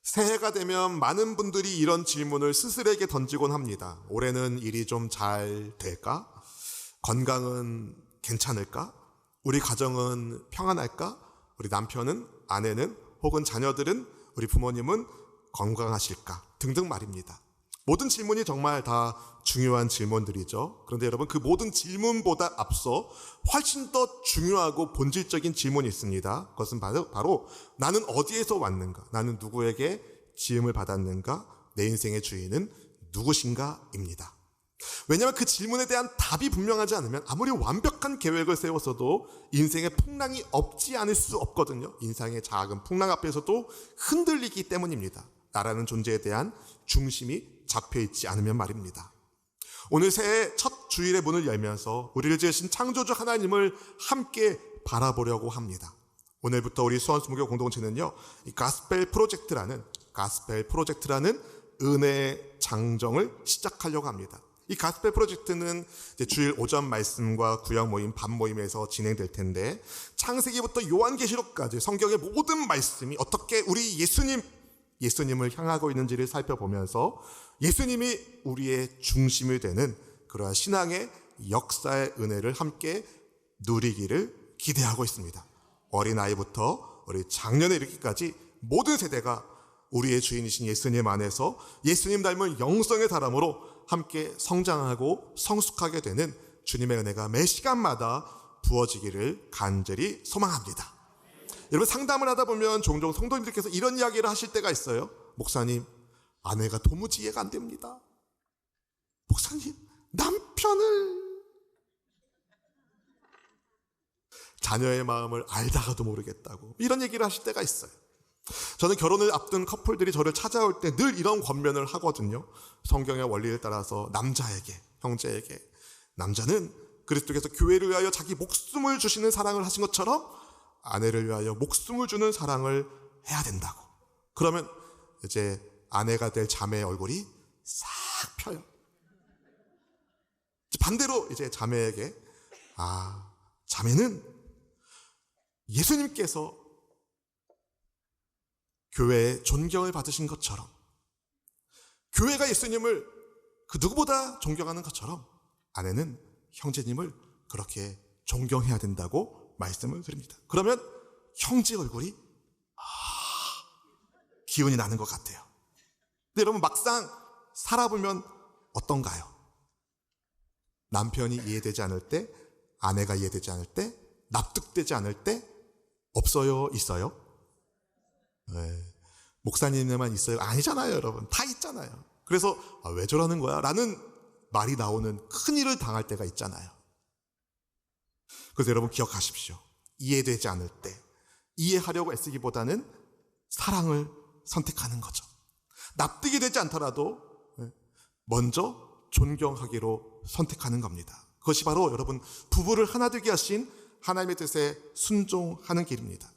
새해가 되면 많은 분들이 이런 질문을 스스로에게 던지곤 합니다. 올해는 일이 좀 잘 될까? 건강은 괜찮을까? 우리 가정은 평안할까? 우리 남편은, 아내는, 혹은 자녀들은, 우리 부모님은 건강하실까? 등등 말입니다. 모든 질문이 정말 다 중요한 질문들이죠. 그런데 여러분, 그 모든 질문보다 앞서 훨씬 더 중요하고 본질적인 질문이 있습니다. 그것은 바로 나는 어디에서 왔는가? 나는 누구에게 지음을 받았는가? 내 인생의 주인은 누구신가?입니다. 왜냐하면 그 질문에 대한 답이 분명하지 않으면 아무리 완벽한 계획을 세웠어도 인생에 풍랑이 없지 않을 수 없거든요. 인생의 작은 풍랑 앞에서도 흔들리기 때문입니다. 나라는 존재에 대한 중심이 잡혀있지 않으면 말입니다. 오늘 새해 첫 주일의 문을 열면서 우리를 지으신 창조주 하나님을 함께 바라보려고 합니다. 오늘부터 우리 수원수목교 공동체는요, 이 가스펠 프로젝트라는 은혜의 장정을 시작하려고 합니다. 이 가스펠 프로젝트는 이제 주일 오전 말씀과 구역 모임, 밤 모임에서 진행될 텐데, 창세기부터 요한계시록까지 성경의 모든 말씀이 어떻게 우리 예수님을 향하고 있는지를 살펴보면서 예수님이 우리의 중심이 되는 그러한 신앙의 역사의 은혜를 함께 누리기를 기대하고 있습니다. 어린아이부터 우리 장년에 이르기까지 모든 세대가 우리의 주인이신 예수님 안에서 예수님 닮은 영성의 사람으로 함께 성장하고 성숙하게 되는 주님의 은혜가 매 시간마다 부어지기를 간절히 소망합니다. 여러분, 상담을 하다 보면 종종 성도님들께서 이런 이야기를 하실 때가 있어요. 목사님, 아내가 도무지 이해가 안 됩니다. 목사님, 남편을, 자녀의 마음을 알다가도 모르겠다고 이런 얘기를 하실 때가 있어요. 저는 결혼을 앞둔 커플들이 저를 찾아올 때 늘 이런 권면을 하거든요. 성경의 원리를 따라서 남자에게, 형제에게, 남자는 그리스도께서 교회를 위하여 자기 목숨을 주시는 사랑을 하신 것처럼 아내를 위하여 목숨을 주는 사랑을 해야 된다고. 그러면 이제 아내가 될 자매의 얼굴이 싹 펴요. 반대로 이제 자매에게, 자매는 예수님께서 교회에 존경을 받으신 것처럼, 교회가 예수님을 그 누구보다 존경하는 것처럼 아내는 형제님을 그렇게 존경해야 된다고 말씀을 드립니다. 그러면 형제 얼굴이 기운이 나는 것 같아요. 근데 여러분, 막상 살아보면 어떤가요? 남편이 이해되지 않을 때, 아내가 이해되지 않을 때, 납득되지 않을 때 없어요? 있어요? 네. 목사님에만 있어요? 아니잖아요, 여러분. 다 있잖아요. 그래서 왜 저러는 거야? 라는 말이 나오는 큰일을 당할 때가 있잖아요. 그래서 여러분, 기억하십시오. 이해되지 않을 때 이해하려고 애쓰기보다는 사랑을 선택하는 거죠. 납득이 되지 않더라도 먼저 존경하기로 선택하는 겁니다. 그것이 바로 여러분, 부부를 하나 되게 하신 하나님의 뜻에 순종하는 길입니다.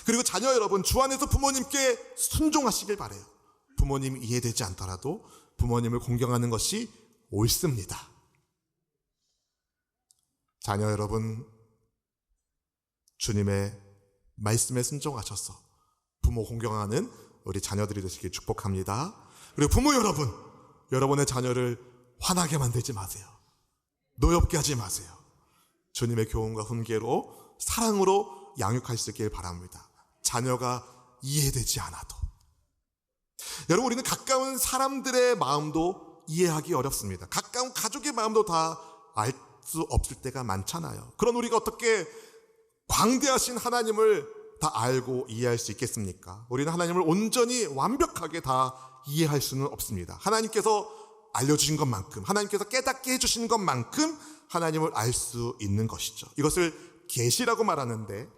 그리고 자녀 여러분, 주 안에서 부모님께 순종하시길 바라요. 부모님이 이해되지 않더라도 부모님을 공경하는 것이 옳습니다. 자녀 여러분, 주님의 말씀에 순종하셔서 부모 공경하는 우리 자녀들이 되시길 축복합니다. 그리고 부모 여러분, 여러분의 자녀를 화나게 만들지 마세요. 노엽게 하지 마세요. 주님의 교훈과 훈계로, 사랑으로 양육할 수 있길 바랍니다. 자녀가 이해되지 않아도. 여러분, 우리는 가까운 사람들의 마음도 이해하기 어렵습니다. 가까운 가족의 마음도 다 알 수 없을 때가 많잖아요. 그런 우리가 어떻게 광대하신 하나님을 다 알고 이해할 수 있겠습니까? 우리는 하나님을 온전히 완벽하게 다 이해할 수는 없습니다. 하나님께서 알려주신 것만큼, 하나님께서 깨닫게 해주신 것만큼 하나님을 알 수 있는 것이죠. 이것을 계시라고 말하는데,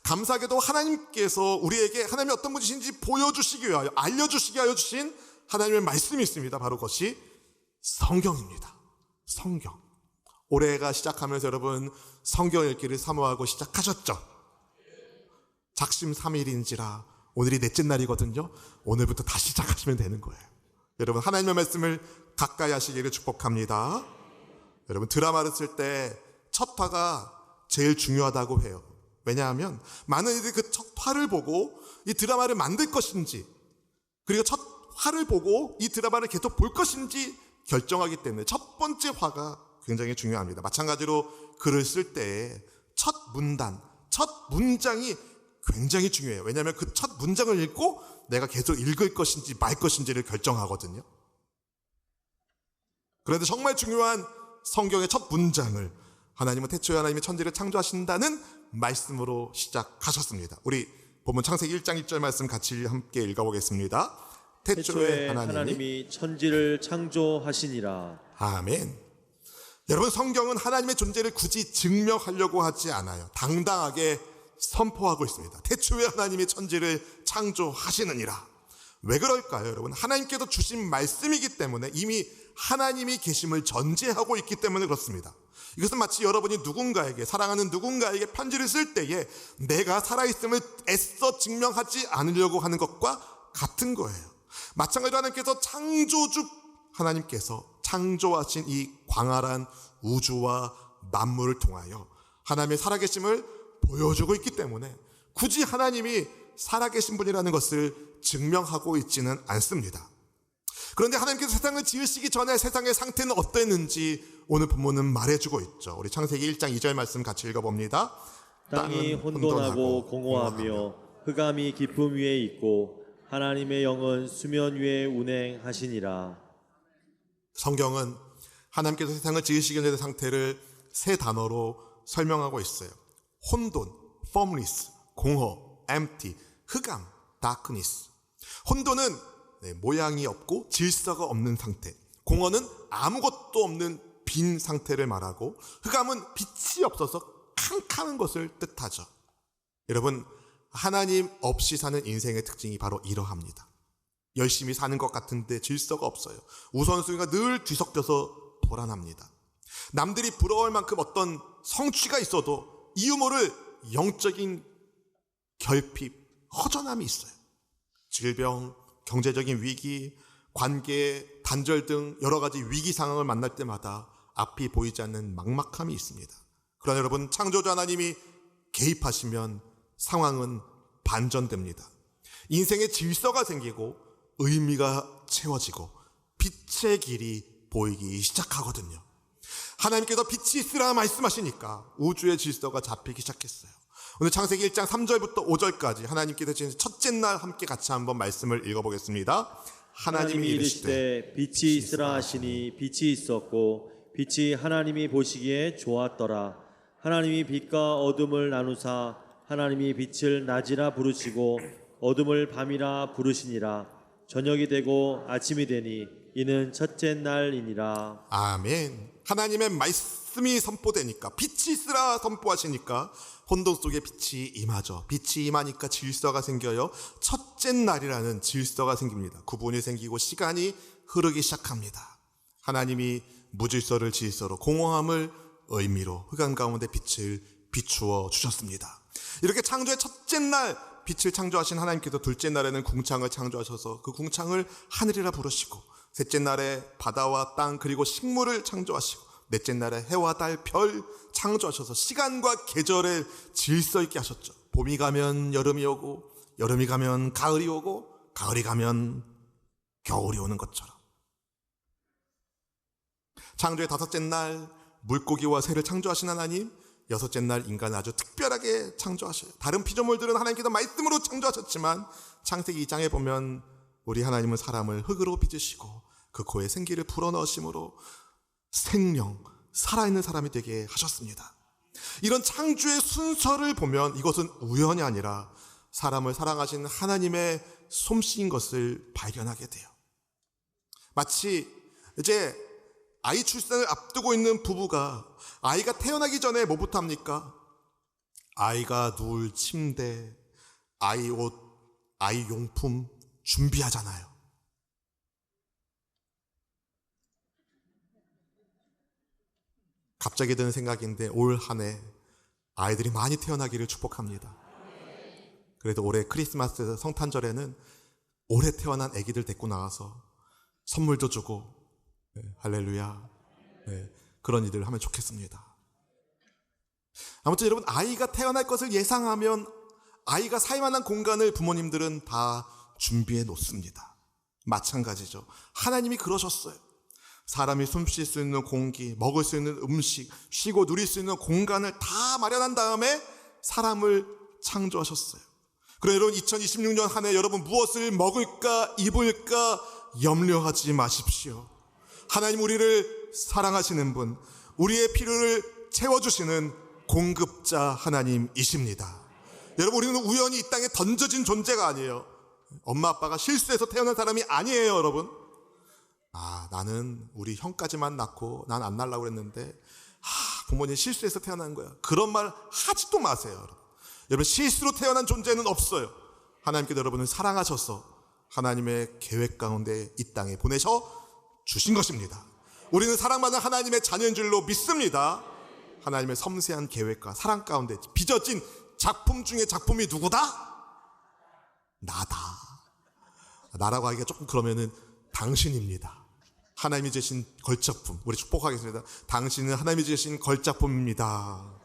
감사하게도 하나님께서 우리에게 하나님이 어떤 분이신지 보여주시기 위하여, 알려주시기 위하여 주신 하나님의 말씀이 있습니다. 바로 그것이 성경입니다. 성경. 올해가 시작하면서 여러분, 성경 읽기를 사모하고 시작하셨죠? 작심 3일인지라 오늘이 넷째 날이거든요. 오늘부터 다시 시작하시면 되는 거예요. 여러분, 하나님의 말씀을 가까이 하시기를 축복합니다. 여러분, 드라마를 쓸 때 첫 화가 제일 중요하다고 해요. 왜냐하면 많은 이들이 그 첫 화를 보고 이 드라마를 만들 것인지, 그리고 첫 화를 보고 이 드라마를 계속 볼 것인지 결정하기 때문에 첫 번째 화가 굉장히 중요합니다. 마찬가지로 글을 쓸 때 첫 문단, 첫 문장이 굉장히 중요해요. 왜냐하면 그 첫 문장을 읽고 내가 계속 읽을 것인지 말 것인지를 결정하거든요. 그런데 정말 중요한 성경의 첫 문장을 하나님은 태초에 하나님이 천지를 창조하신다는 말씀으로 시작하셨습니다. 우리 본문 창세기 1장 1절 말씀 같이 함께 읽어보겠습니다. 태초에 하나님이 천지를 창조하시니라. 아멘. 여러분, 성경은 하나님의 존재를 굳이 증명하려고 하지 않아요. 당당하게 선포하고 있습니다. 태초에 하나님이 천지를 창조하시느니라. 왜 그럴까요, 여러분? 하나님께서 주신 말씀이기 때문에 이미 하나님이 계심을 전제하고 있기 때문에 그렇습니다. 이것은 마치 여러분이 누군가에게, 사랑하는 누군가에게 편지를 쓸 때에 내가 살아있음을 애써 증명하지 않으려고 하는 것과 같은 거예요. 마찬가지로 하나님께서 창조하신 이 광활한 우주와 만물을 통하여 하나님의 살아계심을 보여주고 있기 때문에 굳이 하나님이 살아계신 분이라는 것을 증명하고 있지는 않습니다. 그런데 하나님께서 세상을 지으시기 전에 세상의 상태는 어땠는지 오늘 본문은 말해주고 있죠. 우리 창세기 1장 2절 말씀 같이 읽어봅니다. 땅이 혼돈하고 공허하며 흑암이 깊음 위에 있고 하나님의 영은 수면 위에 운행하시니라. 성경은 하나님께서 세상을 지으시기 전의 상태를 세 단어로 설명하고 있어요. 혼돈, formless, 공허, empty, 흑암, darkness. 혼돈은 모양이 없고 질서가 없는 상태, 공허는 아무것도 없는 빈 상태를 말하고, 흑암은 빛이 없어서 캄캄한 것을 뜻하죠. 여러분, 하나님 없이 사는 인생의 특징이 바로 이러합니다. 열심히 사는 것 같은데 질서가 없어요. 우선순위가 늘 뒤섞여서 불안합니다. 남들이 부러워할 만큼 어떤 성취가 있어도 이유 모를 영적인 결핍, 허전함이 있어요. 질병, 경제적인 위기, 관계, 단절 등 여러 가지 위기 상황을 만날 때마다 앞이 보이지 않는 막막함이 있습니다. 그러나 여러분, 창조주 하나님이 개입하시면 상황은 반전됩니다. 인생의 질서가 생기고 의미가 채워지고 빛의 길이 보이기 시작하거든요. 하나님께서 빛이 있으라 말씀하시니까 우주의 질서가 잡히기 시작했어요. 오늘 창세기 1장 3절부터 5절까지 하나님께서 지은 첫째 날 함께 같이 한번 말씀을 읽어보겠습니다. 하나님이 이르시되 빛이 있으라 하시니 빛이 있었고 빛이 하나님이 보시기에 좋았더라. 하나님이 빛과 어둠을 나누사 하나님이 빛을 낮이라 부르시고 어둠을 밤이라 부르시니라. 저녁이 되고 아침이 되니 이는 첫째 날이니라. 아멘. 하나님의 말씀이 선포되니까, 빛이 있으라 선포하시니까 혼돈 속에 빛이 임하죠. 빛이 임하니까 질서가 생겨요. 첫째 날이라는 질서가 생깁니다. 구분이 생기고 시간이 흐르기 시작합니다. 하나님이 무질서를 질서로, 공허함을 의미로 흑암 가운데 빛을 비추어 주셨습니다. 이렇게 창조의 첫째 날 빛을 창조하신 하나님께서 둘째 날에는 궁창을 창조하셔서 그 궁창을 하늘이라 부르시고, 셋째 날에 바다와 땅 그리고 식물을 창조하시고, 넷째 날에 해와 달, 별 창조하셔서 시간과 계절의 질서 있게 하셨죠. 봄이 가면 여름이 오고, 여름이 가면 가을이 오고, 가을이 가면 겨울이 오는 것처럼. 창조의 다섯째 날 물고기와 새를 창조하신 하나님, 여섯째 날 인간을 아주 특별하게 창조하셔요. 다른 피조물들은 하나님께서 말씀으로 창조하셨지만 창세기 2장에 보면 우리 하나님은 사람을 흙으로 빚으시고 그 코에 생기를 불어넣으심으로 생명, 살아있는 사람이 되게 하셨습니다. 이런 창조의 순서를 보면 이것은 우연이 아니라 사람을 사랑하신 하나님의 솜씨인 것을 발견하게 돼요. 마치 이제 아이 출산을 앞두고 있는 부부가 아이가 태어나기 전에 뭐부터 합니까? 아이가 누울 침대, 아이 옷, 아이 용품 준비하잖아요. 갑자기 드는 생각인데 올 한 해 아이들이 많이 태어나기를 축복합니다. 그래도 올해 크리스마스 성탄절에는 올해 태어난 아기들 데리고 나가서 선물도 주고, 할렐루야, 그런 일을 하면 좋겠습니다. 아무튼 여러분, 아이가 태어날 것을 예상하면 아이가 살 만한 공간을 부모님들은 다 준비해 놓습니다. 마찬가지죠. 하나님이 그러셨어요. 사람이 숨 쉴 수 있는 공기, 먹을 수 있는 음식, 쉬고 누릴 수 있는 공간을 다 마련한 다음에 사람을 창조하셨어요. 그럼 여러분 2026년 한 해 여러분 무엇을 먹을까 입을까 염려하지 마십시오. 하나님 우리를 사랑하시는 분, 우리의 필요를 채워주시는 공급자 하나님이십니다. 여러분 우리는 우연히 이 땅에 던져진 존재가 아니에요. 엄마 아빠가 실수해서 태어난 사람이 아니에요. 여러분 나는 우리 형까지만 낳고 난 안 낳으려고 했는데 부모님 실수해서 태어난 거야. 그런 말 하지도 마세요. 여러분 실수로 태어난 존재는 없어요. 하나님께서 여러분을 사랑하셔서 하나님의 계획 가운데 이 땅에 보내셔 주신 것입니다. 우리는 사랑받는 하나님의 자녀인 줄로 믿습니다. 하나님의 섬세한 계획과 사랑 가운데 빚어진 작품 중에 작품이 누구다? 나다. 나라고 하기가 조금 그러면은 당신입니다. 하나님이 주신 걸작품. 우리 축복하겠습니다. 당신은 하나님이 주신 걸작품입니다.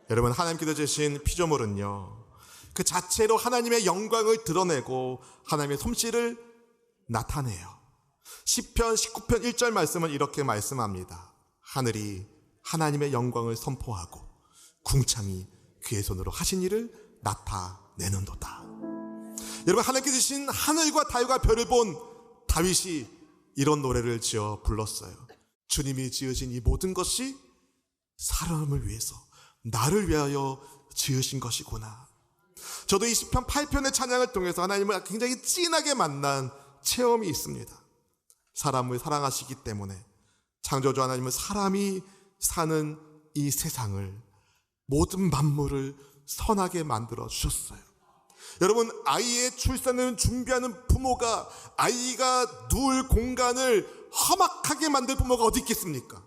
여러분 하나님께서 주신 피조물은요 그 자체로 하나님의 영광을 드러내고 하나님의 솜씨를 나타내요. 시편 19편 1절 말씀은 이렇게 말씀합니다. 하늘이 하나님의 영광을 선포하고 궁창이 그의 손으로 하신 일을 나타내는도다. 여러분 하나님께서 주신 하늘과 달과 별을 본 다윗이 이런 노래를 지어 불렀어요. 주님이 지으신 이 모든 것이 사람을 위해서 나를 위하여 지으신 것이구나. 저도 이 시편 8편의 찬양을 통해서 하나님을 굉장히 진하게 만난 체험이 있습니다. 사람을 사랑하시기 때문에 창조주 하나님은 사람이 사는 이 세상을 모든 만물을 선하게 만들어 주셨어요. 여러분 아이의 출산을 준비하는 부모가 아이가 누울 공간을 험악하게 만들 부모가 어디 있겠습니까?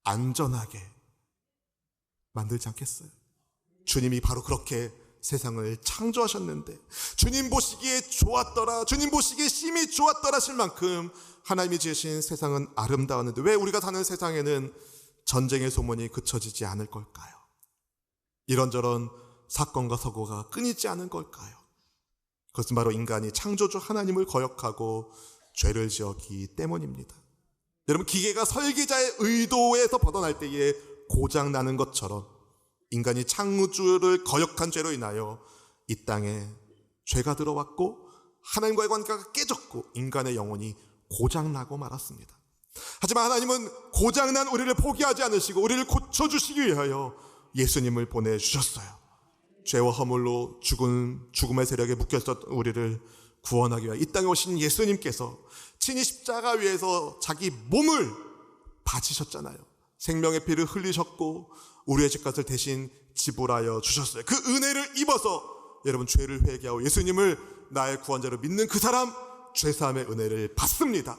안전하게 만들지 않겠어요? 주님이 바로 그렇게 세상을 창조하셨는데 주님 보시기에 좋았더라, 주님 보시기에 심히 좋았더라 하실 만큼 하나님이 지으신 세상은 아름다웠는데 왜 우리가 사는 세상에는 전쟁의 소문이 그쳐지지 않을 걸까요? 이런저런 사건과 사고가 끊이지 않은 걸까요? 그것은 바로 인간이 창조주 하나님을 거역하고 죄를 지었기 때문입니다. 여러분 기계가 설계자의 의도에서 벗어날 때에 고장나는 것처럼 인간이 창조주를 거역한 죄로 인하여 이 땅에 죄가 들어왔고 하나님과의 관계가 깨졌고 인간의 영혼이 고장나고 말았습니다. 하지만 하나님은 고장난 우리를 포기하지 않으시고 우리를 고쳐주시기 위하여 예수님을 보내주셨어요. 죄와 허물로 죽음의 세력에 묶였었던 우리를 구원하기 위하여 이 땅에 오신 예수님께서 친히 십자가 위에서 자기 몸을 바치셨잖아요. 생명의 피를 흘리셨고 우리의 죄값을 대신 지불하여 주셨어요. 그 은혜를 입어서 여러분 죄를 회개하고 예수님을 나의 구원자로 믿는 그 사람 죄사함의 은혜를 받습니다.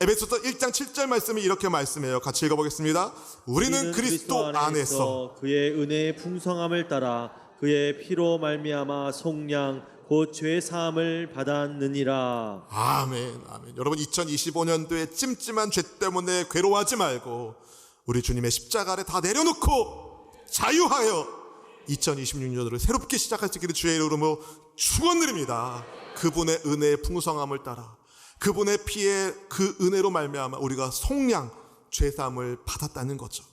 에베소서 1장 7절 말씀이 이렇게 말씀해요. 같이 읽어보겠습니다. 우리는 그리스도 안에서 그의 은혜의 풍성함을 따라 그의 피로 말미암아 속량 곧 죄 사함을 받았느니라. 아멘, 아멘. 여러분 2025년도에 찜찜한 죄 때문에 괴로워하지 말고 우리 주님의 십자가 아래 다 내려놓고 자유하여 2026년도를 새롭게 시작할 수 있기를 주의 이름으로 축원드립니다. 그분의 은혜의 풍성함을 따라 그분의 피의 그 은혜로 말미암아 우리가 속량 죄사함을 받았다는 거죠.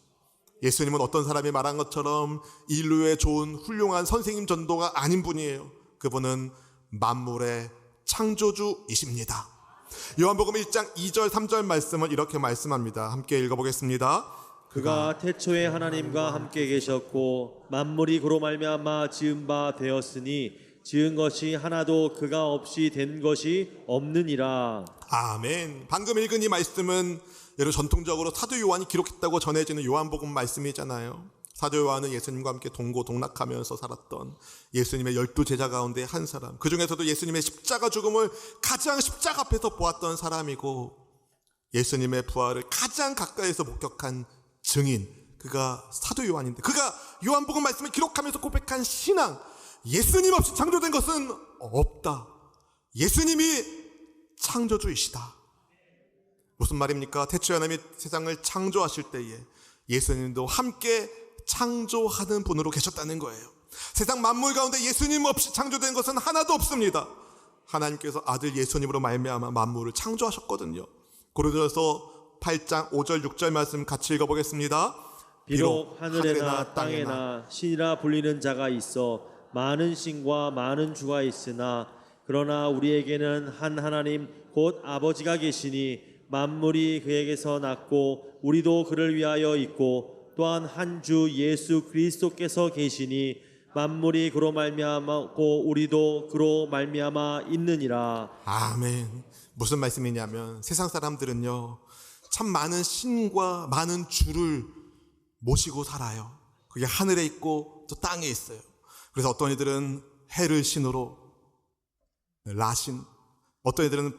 예수님은 어떤 사람이 말한 것처럼 인류의 좋은 훌륭한 선생님 전도가 아닌 분이에요. 그분은 만물의 창조주이십니다. 요한복음 1장 2절 3절 말씀은 이렇게 말씀합니다. 함께 읽어보겠습니다. 그가 태초에 하나님과 함께 계셨고 만물이 그로 말미암아 지은 바 되었으니 지은 것이 하나도 그가 없이 된 것이 없느니라. 아멘. 방금 읽은 이 말씀은 여러분 전통적으로 사도 요한이 기록했다고 전해지는 요한복음 말씀이잖아요. 사도 요한은 예수님과 함께 동고동락하면서 살았던 예수님의 12제자 가운데 한 사람, 그 중에서도 예수님의 십자가 죽음을 가장 십자가 앞에서 보았던 사람이고 예수님의 부활을 가장 가까이에서 목격한 증인, 그가 사도 요한인데 그가 요한복음 말씀을 기록하면서 고백한 신앙, 예수님 없이 창조된 것은 없다. 예수님이 창조주이시다. 무슨 말입니까? 태초에 하나님이 세상을 창조하실 때에 예수님도 함께 창조하는 분으로 계셨다는 거예요. 세상 만물 가운데 예수님 없이 창조된 것은 하나도 없습니다. 하나님께서 아들 예수님으로 말미암아 만물을 창조하셨거든요. 고린도전서 8장 5절 6절 말씀 같이 읽어보겠습니다. 비록 하늘에나 땅에나 신이라 불리는 자가 있어 많은 신과 많은 주가 있으나 그러나 우리에게는 한 하나님 곧 아버지가 계시니 만물이 그에게서 났고 우리도 그를 위하여 있고 또한 한 주 예수 그리스도께서 계시니 만물이 그로 말미암았고 우리도 그로 말미암아 있느니라. 아멘. 무슨 말씀이냐면 세상 사람들은요 참 많은 신과 많은 주를 모시고 살아요. 그게 하늘에 있고 또 땅에 있어요. 그래서 어떤 이들은 해를 신으로 라신, 어떤 이들은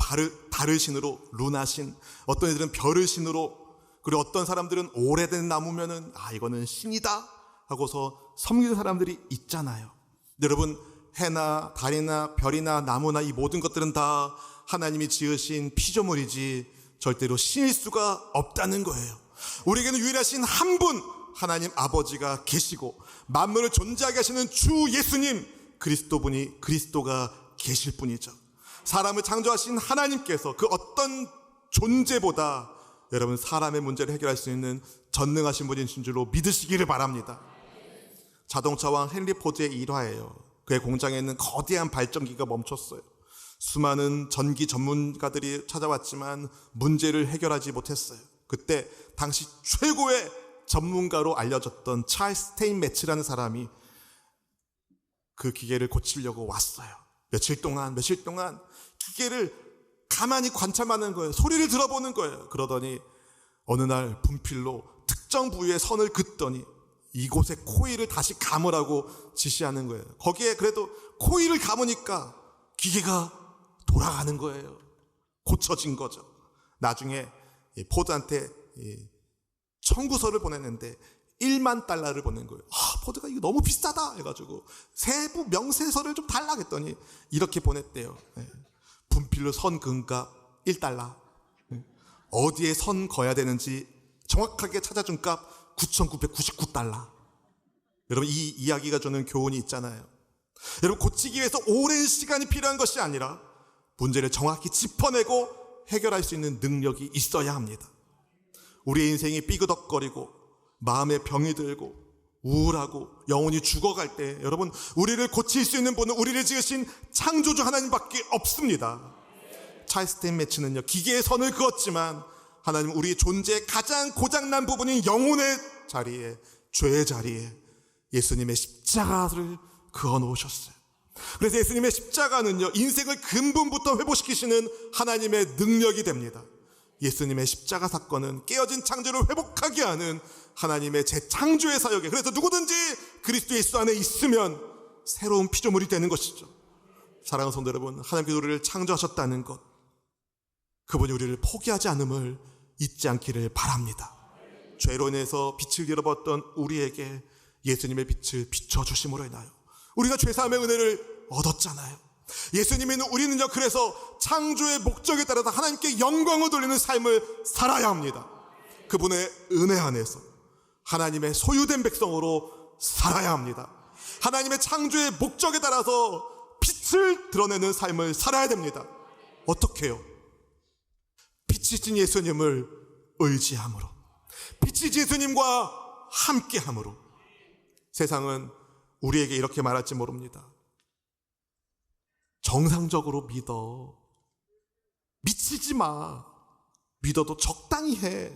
달을 신으로 루나신, 어떤 이들은 별을 신으로, 그리고 어떤 사람들은 오래된 나무면은 이거는 신이다 하고서 섬기는 사람들이 있잖아요. 여러분, 해나 달이나 별이나 나무나 이 모든 것들은 다 하나님이 지으신 피조물이지 절대로 신일 수가 없다는 거예요. 우리에게는 유일하신 한 분 하나님 아버지가 계시고 만물을 존재하게 하시는 주 예수님 그리스도가 계실 뿐이죠. 사람을 창조하신 하나님께서 그 어떤 존재보다 여러분 사람의 문제를 해결할 수 있는 전능하신 분이신 줄로 믿으시기를 바랍니다. 자동차왕 헨리 포드의 일화예요. 그의 공장에 있는 거대한 발전기가 멈췄어요. 수많은 전기 전문가들이 찾아왔지만 문제를 해결하지 못했어요. 그때 당시 최고의 전문가로 알려졌던 찰스 스테인매츠라는 사람이 그 기계를 고치려고 왔어요. 며칠 동안 기계를 가만히 관찰하는 거예요. 소리를 들어보는 거예요. 그러더니 어느 날 분필로 특정 부위에 선을 긋더니 이곳에 코일을 다시 감으라고 지시하는 거예요. 거기에 그래도 코일을 감으니까 기계가 돌아가는 거예요. 고쳐진 거죠. 나중에 포드한테 청구서를 보냈는데 1만 달러를 보낸 거예요. 포드가 이거 너무 비싸다 해가지고 세부 명세서를 좀 달라 했더니 이렇게 보냈대요. 분필로 선 그은 값 1달러, 어디에 선 그어야 되는지 정확하게 찾아준 값 9,999달러. 여러분, 이 이야기가 주는 교훈이 있잖아요. 여러분, 고치기 위해서 오랜 시간이 필요한 것이 아니라 문제를 정확히 짚어내고 해결할 수 있는 능력이 있어야 합니다. 우리의 인생이 삐그덕거리고 마음에 병이 들고 우울하고 영혼이 죽어갈 때 여러분, 우리를 고칠 수 있는 분은 우리를 지으신 창조주 하나님밖에 없습니다. 찰스 스테인매츠는요, 기계의 선을 그었지만 하나님 우리 존재의 가장 고장난 부분인 영혼의 자리에, 죄의 자리에 예수님의 십자가를 그어 놓으셨어요. 그래서 예수님의 십자가는요, 인생을 근본부터 회복시키시는 하나님의 능력이 됩니다. 예수님의 십자가 사건은 깨어진 창조를 회복하게 하는 하나님의 재창조의 사역에, 그래서 누구든지 그리스도 예수 안에 있으면 새로운 피조물이 되는 것이죠. 사랑하는 성도 여러분, 하나님께서 우리를 창조하셨다는 것, 그분이 우리를 포기하지 않음을 잊지 않기를 바랍니다. 죄로 인해서 빛을 잃어버렸던 우리에게 예수님의 빛을 비춰주심으로 인하여 우리가 죄사함의 은혜를 얻었잖아요. 예수님은 우리는요, 그래서 창조의 목적에 따라서 하나님께 영광을 돌리는 삶을 살아야 합니다. 그분의 은혜 안에서 하나님의 소유된 백성으로 살아야 합니다. 하나님의 창조의 목적에 따라서 빛을 드러내는 삶을 살아야 됩니다. 어떻게 해요? 빛이신 예수님을 의지함으로, 빛이신 예수님과 함께함으로. 세상은 우리에게 이렇게 말할지 모릅니다. 정상적으로 믿어. 미치지 마. 믿어도 적당히 해.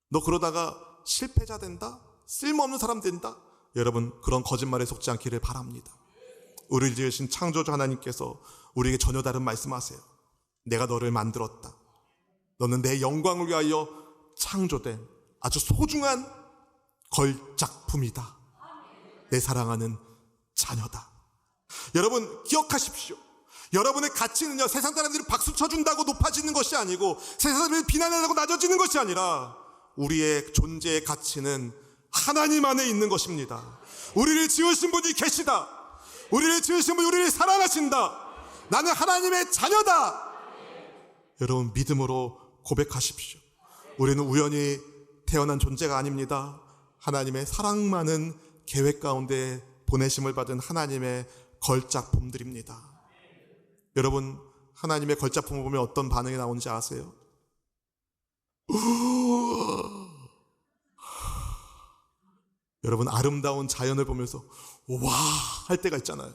너 그러다가 실패자 된다? 쓸모없는 사람 된다? 여러분, 그런 거짓말에 속지 않기를 바랍니다. 우리를 지으신 창조주 하나님께서 우리에게 전혀 다른 말씀하세요. 내가 너를 만들었다. 너는 내 영광을 위하여 창조된 아주 소중한 걸작품이다. 내 사랑하는 자녀다. 여러분, 기억하십시오. 여러분의 가치는요, 세상 사람들이 박수 쳐준다고 높아지는 것이 아니고, 세상 사람들이 비난한다고 낮아지는 것이 아니라, 우리의 존재의 가치는 하나님 안에 있는 것입니다. 우리를 지으신 분이 계시다. 우리를 지으신 분이 우리를 사랑하신다. 나는 하나님의 자녀다. 여러분, 믿음으로 고백하십시오. 우리는 우연히 태어난 존재가 아닙니다. 하나님의 사랑 많은 계획 가운데 보내심을 받은 하나님의 걸작품들입니다. 여러분, 하나님의 걸작품을 보면 어떤 반응이 나오는지 아세요? 여러분, 아름다운 자연을 보면서 와 할 때가 있잖아요.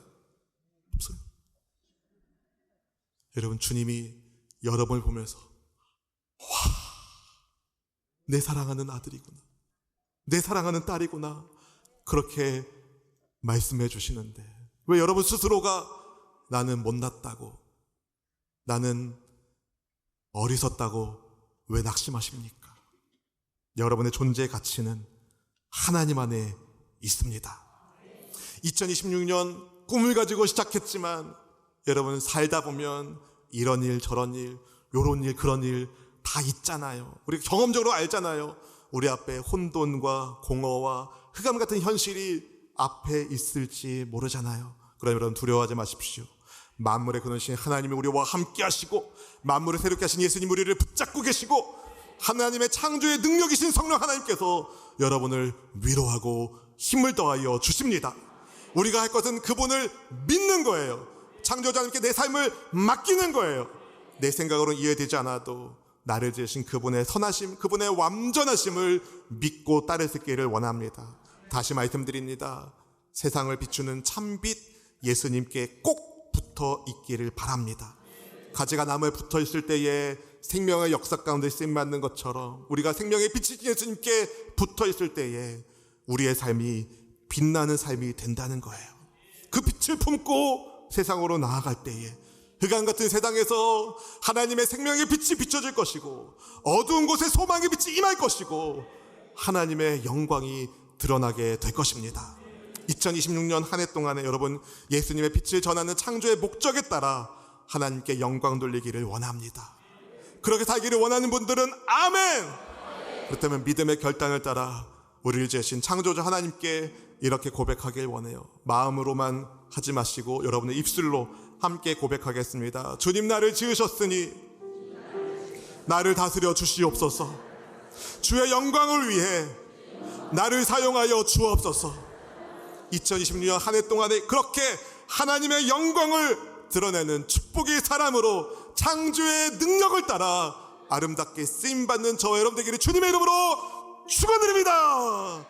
없어요? 여러분, 주님이 여러분을 보면서 와, 내 사랑하는 아들이구나, 내 사랑하는 딸이구나, 그렇게 말씀해 주시는데 왜 여러분 스스로가 나는 못났다고, 나는 어리석다고 왜 낙심하십니까? 여러분의 존재의 가치는 하나님 안에 있습니다. 2026년 꿈을 가지고 시작했지만 여러분, 살다 보면 이런 일 저런 일, 요런 일 그런 일 다 있잖아요. 우리 경험적으로 알잖아요. 우리 앞에 혼돈과 공허와 흑암 같은 현실이 앞에 있을지 모르잖아요. 그러나 여러분, 두려워하지 마십시오. 만물의 근원이신 하나님이 우리와 함께 하시고, 만물을 새롭게 하신 예수님 우리를 붙잡고 계시고, 하나님의 창조의 능력이신 성령 하나님께서 여러분을 위로하고 힘을 더하여 주십니다. 우리가 할 것은 그분을 믿는 거예요. 창조자님께 내 삶을 맡기는 거예요. 내 생각으로 이해되지 않아도 나를 지으신 그분의 선하심, 그분의 완전하심을 믿고 따를 수 있기를 원합니다. 다시 말씀드립니다. 세상을 비추는 참빛 예수님께 꼭 붙어 있기를 바랍니다. 가지가 나무에 붙어 있을 때에 생명의 역사 가운데 쓰임받는 것처럼 우리가 생명의 빛이신 예수님께 붙어 있을 때에 우리의 삶이 빛나는 삶이 된다는 거예요. 그 빛을 품고 세상으로 나아갈 때에 흑암 같은 세상에서 하나님의 생명의 빛이 비춰질 것이고, 어두운 곳에 소망의 빛이 임할 것이고, 하나님의 영광이 드러나게 될 것입니다. 2026년 한 해 동안에 여러분, 예수님의 빛을 전하는 창조의 목적에 따라 하나님께 영광 돌리기를 원합니다. 그렇게 살기를 원하는 분들은 아멘! 그렇다면 믿음의 결단을 따라 우리를 지으신 창조주 하나님께 이렇게 고백하길 원해요. 마음으로만 하지 마시고 여러분의 입술로 함께 고백하겠습니다. 주님, 나를 지으셨으니 나를 다스려 주시옵소서. 주의 영광을 위해 나를 사용하여 주옵소서. 2026년 한 해 동안에 그렇게 하나님의 영광을 드러내는 축복의 사람으로 창조의 능력을 따라 아름답게 쓰임받는 저와 여러분 되기를 주님의 이름으로 축원드립니다.